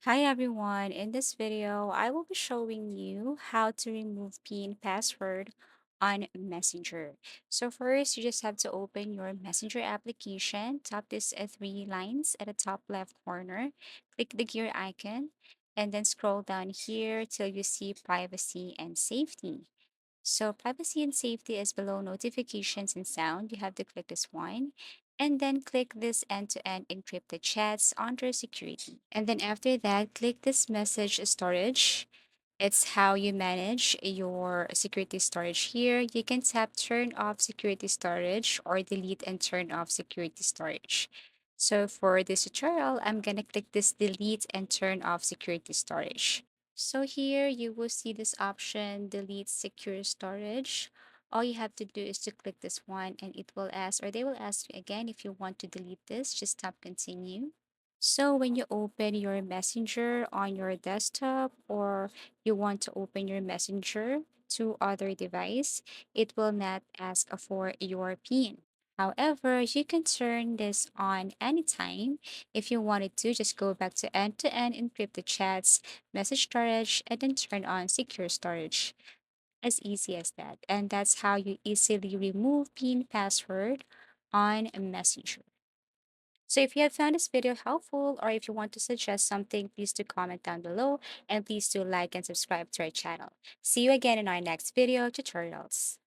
Hi everyone, in this video, I will be showing you how to remove PIN password on Messenger. So first, you just have to open your Messenger application, tap these three lines at the top left corner, click the gear icon, and then scroll down here till you see privacy and safety. So privacy and safety is below notifications and sound. You have to click this one and then click this end-to-end encrypted chats under security. And then after that, click this message storage. It's how you manage your security storage here. You can tap turn off security storage or delete and turn off security storage. So for this tutorial, I'm gonna click this delete and turn off security storage. So here you will see this option, delete secure storage. All you have to do is to click this one and it will ask, or they will ask you again if you want to delete this, just tap continue. So when you open your messenger on your desktop or you want to open your messenger to other device, it will not ask for your PIN. However, you can turn this on anytime. If you wanted to, just go back to end-to-end encrypted chats, message storage, and then turn on secure storage. As easy as that. And that's how you easily remove PIN password on Messenger. So if you have found this video helpful or if you want to suggest something, please do comment down below and please do like and subscribe to our channel. See you again in our next video tutorials.